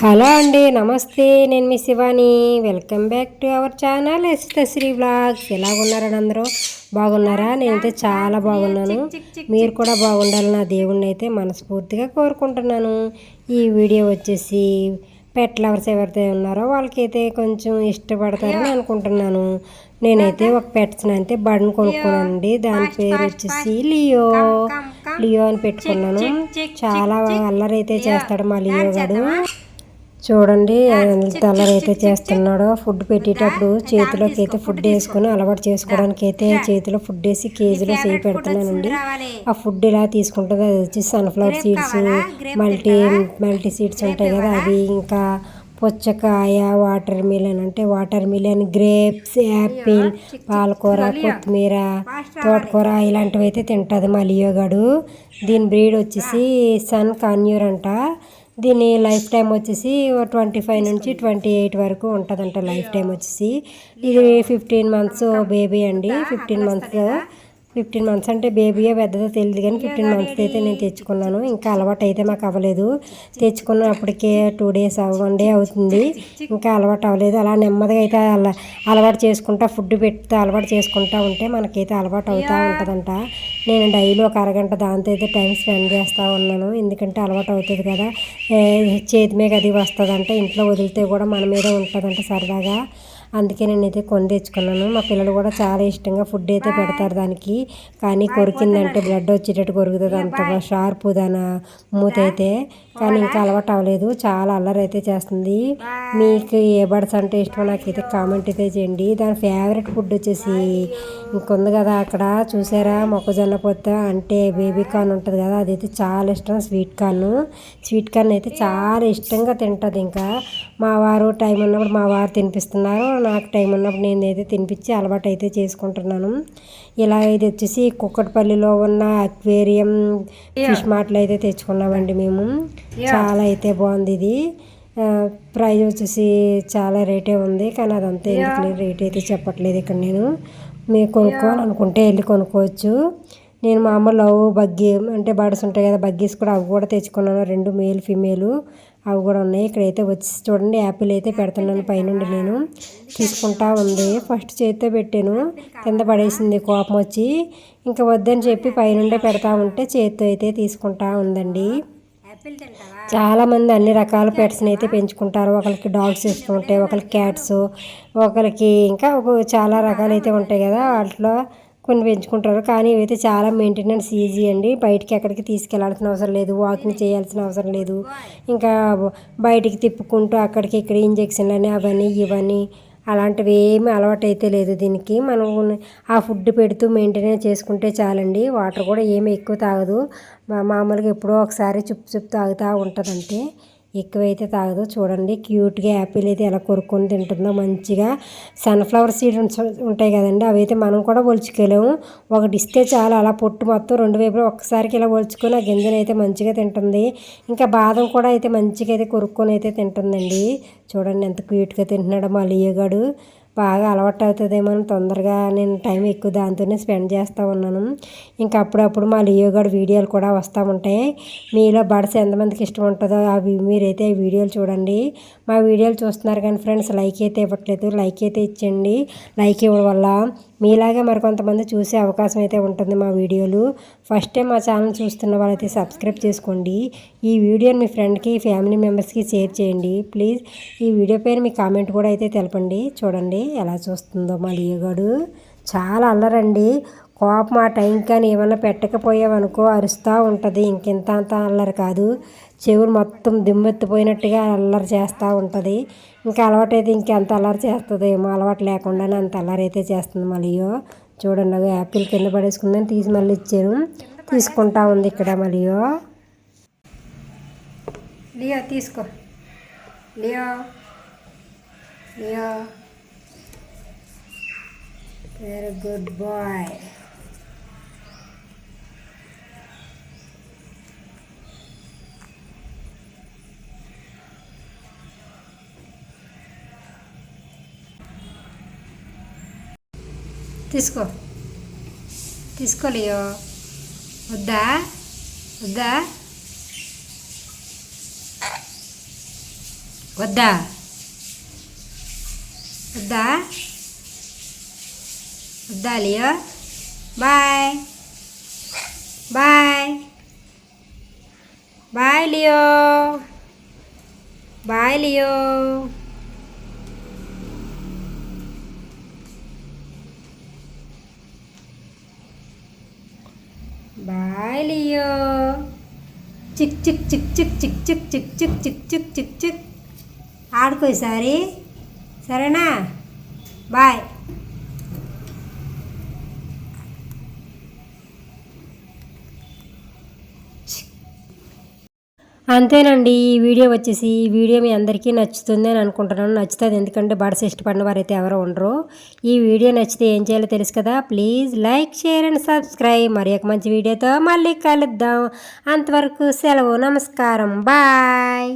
Hello అండి, నమస్తే. నేను మీ Shivani. Welcome back to our channel Sri vlogs. ఎలాగున్నారని అందరూ బాగున్నారా? నేనైతే చాలా బాగున్నాను. మీరు కూడా బాగుండాలి నా దేవుణ్ణి అయితే మనస్ఫూర్తిగా కోరుకుంటున్నాను. ఈ వీడియో వచ్చేసి పెట్ లవర్స్ ఎవరైతే ఉన్నారో వాళ్ళకైతే కొంచెం ఇష్టపడతారని అనుకుంటున్నాను. నేనైతే ఒక పెట్స్ని అయితే బడిని కొనుక్కున్నానండి. దాని పేరు వచ్చేసి లియో అని పెట్టుకున్నాను. చాలా అల్లరైతే చేస్తాడు మా లియో గాడు. చూడండి ఎంత అల్లరైతే చేస్తున్నాడో. ఫుడ్ పెట్టేటప్పుడు చేతిలోకి అయితే ఫుడ్ వేసుకొని అలవాటు చేసుకోవడానికి అయితే చేతిలో ఫుడ్ వేసి కేజీలో చేయి పెడుతున్నానండి. ఆ ఫుడ్ ఇలా తీసుకుంటుంది. అది వచ్చి సన్ఫ్లవర్ సీడ్స్, మల్టీ సీడ్స్ ఉంటాయి కదా అవి, ఇంకా పుచ్చకాయ, వాటర్ మిలన్, గ్రేప్స్, యాపిల్, పాలకూర, కొత్తిమీర, తోటకూర ఇలాంటివి అయితే తింటుంది మా లియో గాడు. దీని బ్రీడ్ వచ్చేసి సన్ కాన్యూర్ అంట. దీని లైఫ్ టైం వచ్చేసి 25 నుంచి 28 వరకు ఉంటుందంట లైఫ్ టైం వచ్చేసి. ఇది 15 మంత్స్ బేబీ అండి. 15 మంత్స్ అంటే బేబీయే పెద్దదో తెలియదు, కానీ 15 మంత్స్ అయితే నేను తెచ్చుకున్నాను. ఇంకా అలవాటు అయితే మాకు అవ్వలేదు. తెచ్చుకున్నప్పటికే 2 days 1 day అవుతుంది. ఇంకా అలవాటు అవ్వలేదు. అలా నెమ్మదిగా అయితే అలవాటు చేసుకుంటా, ఫుడ్ పెడితే అలవాటు చేసుకుంటా ఉంటే మనకైతే అలవాటు అవుతూ ఉంటుందంట. నేను డైలీ ఒక అరగంట దాంతో అయితే టైం స్పెండ్ చేస్తూ ఉన్నాను. ఎందుకంటే అలవాటు అవుతుంది కదా, చేతి మీద అది వస్తుందంటే ఇంట్లో వదిలితే కూడా మన మీద ఉంటుందంట సరదాగా. అందుకే నేనైతే కొని తెచ్చుకున్నాను. మా పిల్లలు కూడా చాలా ఇష్టంగా ఫుడ్ అయితే పెడతారు దానికి. కానీ కొరికిందంటే బ్లడ్ వచ్చేటట్టు కొరుకుతుంది, అంత షార్ప్ దాని మూత అయితే. కానీ ఇంకా అలవాటు అవ్వలేదు. చాలా అల్లరి అయితే చేస్తుంది. మీకు ఏ బర్డ్స్ అంటే ఇష్టమో నాకైతే కామెంట్ అయితే చేయండి. దాని ఫేవరెట్ ఫుడ్ వచ్చేసి ఇంకొంది కదా అక్కడ చూసారా, మొక్కజొన్న పొత్త అంటే బేబీ కార్న్ ఉంటుంది కదా, అదైతే చాలా ఇష్టం. స్వీట్ కార్న్ అయితే చాలా ఇష్టంగా తింటుంది. ఇంకా మా వారు టైం ఉన్నప్పుడు మా వారు తినిపిస్తున్నారు, నాకు టైం ఉన్నప్పుడు నేనైతే తినిపించి అలవాటు అయితే చేసుకుంటున్నాను. ఇలా ఇది వచ్చేసి కుక్కటిపల్లిలో ఉన్న అక్వేరియం ఫిష్ మార్ట్లో అయితే తెచ్చుకున్నామండి మేము. చాలా అయితే బాగుంది ఇది. ప్రైస్ వచ్చేసి చాలా రేటే ఉంది, కానీ అదంతా ఎందుకు రేట్ అయితే చెప్పట్లేదు ఇక్కడ. నేను మీరు కొనుక్కోవాలనుకుంటే వెళ్ళి కొనుక్కోవచ్చు. నేను మామూలు లవ్ బగ్గీ అంటే బర్డ్స్ ఉంటాయి కదా, బగ్గీస్ కూడా అవి కూడా తెచ్చుకున్నాను. 2 మేల్ ఫీమేల్ అవి కూడా ఉన్నాయి. ఇక్కడైతే వచ్చి చూడండి, యాపిల్ అయితే పెడుతున్నాను పైనుండి. నేను తీసుకుంటా ఉంది. ఫస్ట్ చేతితో పెట్టాను, కింద పడేసింది కోపం వచ్చి. ఇంకా వద్దని చెప్పి పైనుండే పెడతా ఉంటే చేతితో అయితే తీసుకుంటా ఉందండి. చాలామంది అన్ని రకాల పెట్స్ని అయితే పెంచుకుంటారు. ఒకరికి డాగ్స్ ఇష్టం ఉంటాయి, ఒకరికి క్యాట్స్, ఒకరికి ఇంకా చాలా రకాలు అయితే ఉంటాయి కదా, వాటిలో కొన్ని పెంచుకుంటారు. కానీ ఇవైతే చాలా మెయింటెనెన్స్ ఈజీ అండి. బయటికి ఎక్కడికి తీసుకెళ్లాల్సిన అవసరం లేదు, వాకింగ్ చేయాల్సిన అవసరం లేదు. ఇంకా బయటికి తిప్పుకుంటూ అక్కడికి ఇక్కడ ఇంజెక్షన్లు అని అవన్నీ ఇవన్నీ అలాంటివి ఏమీ అలవాటు అయితే లేదు దీనికి. మనం ఆ ఫుడ్ పెడుతూ మెయింటెనెన్స్ చేసుకుంటే చాలండి. వాటర్ కూడా ఏమీ ఎక్కువ తాగదు, మామూలుగా ఎప్పుడో ఒకసారి చుప్పు తాగుతూ ఉంటుందంటే, ఎక్కువైతే తాగదు. చూడండి క్యూట్గా యాపిల్ అయితే ఎలా కొరుక్కొని తింటుందో మంచిగా. సన్ఫ్లవర్ సీడ్స్ ఉంటాయి కదండి, అవి అయితే మనం కూడా ఒలుచుకోలేము. ఒకటి ఇస్తే చాలా అలా పొట్టు మొత్తం 2 వైపులా ఒక్కసారికి ఇలా ఒలుచుకొని ఆ గింజను అయితే మంచిగా తింటుంది. ఇంకా బాదం కూడా అయితే మంచిగా అయితే కొరుక్కొని అయితే తింటుందండి. చూడండి ఎంత క్యూట్గా తింటున్నాడో మా లియోగాడు. బాగా అలవాటు అవుతుందేమో తొందరగా నేను టైం ఎక్కువ దాంతోనే స్పెండ్ చేస్తూ ఉన్నాను. ఇంకా అప్పుడప్పుడు మా లియోగాడు వీడియోలు కూడా వస్తూ ఉంటాయి. మీలో బర్డ్స్ ఎంతమందికి ఇష్టం ఉంటుందో అవి మీరైతే ఈ వీడియోలు చూడండి. మా వీడియోలు చూస్తున్నారు కానీ ఫ్రెండ్స్ లైక్ అయితే ఇవ్వట్లేదు, లైక్ అయితే ఇచ్చండి. లైక్ ఇవ్వడం వల్ల మీలాగే మరికొంతమంది చూసే అవకాశం అయితే ఉంటుంది మా వీడియోలు. ఫస్ట్ టైం మా ఛానల్ చూస్తున్న వాళ్ళైతే సబ్స్క్రైబ్ చేసుకోండి. ఈ వీడియోని మీ ఫ్రెండ్కి, ఫ్యామిలీ మెంబర్స్కి షేర్ చేయండి ప్లీజ్. ఈ వీడియో పైన మీ కామెంట్ కూడా అయితే తెలపండి. చూడండి ఎలా చూస్తుందో మా లియోగాడు. చాలా అల్లరండి. కోపం ఆ టైం కానీ ఏమన్నా పెట్టకపోయావనుకో అరుస్తూ ఉంటుంది. ఇంకెంత అల్లరి కాదు, చెవులు మొత్తం దిమ్మెత్తిపోయినట్టుగా అల్లరి చేస్తూ ఉంటుంది. ఇంకా అలవాటు అయితే ఇంకెంత అల్లరి చేస్తుంది ఏమో, అలవాటు లేకుండానే అంత అల్లరి అయితే చేస్తుంది మా లియో. చూడండి అవి యాపిల్ కింద పడేసుకుందని తీసి మళ్ళీ ఇచ్చాను, తీసుకుంటా ఉంది ఇక్కడ మా లియో. తీసుకో లియో, వెరీ గుడ్ బాయ్. తీసుకో లియో. వద్దా. వద్దా వద్దా వద్దా Leo boy boy boy Leo boy Leo boy Leo చిక్ చిక్ చిక్ చిక్ చిక్ చిక్ చిక్ చిక్ చిక్ చిక్ చిక్ చిక్ ఆడుకో ఈసారి సరేనా బాయ్ అంతేనండి ఈ వీడియో వచ్చేసి ఈ వీడియో మీ అందరికీ నచ్చుతుంది అని అనుకుంటున్నాను. నచ్చుతుంది ఎందుకంటే బర్డ్స్ ఇష్టపడిన వారైతే ఎవరు ఉండరు. ఈ వీడియో నచ్చితే ఏం చేయాలో తెలుసు కదా, please like share and subscribe. మరి ఒక మంచి వీడియోతో మళ్ళీ కలుద్దాం. అంతవరకు సెలవు, నమస్కారం, బాయ్.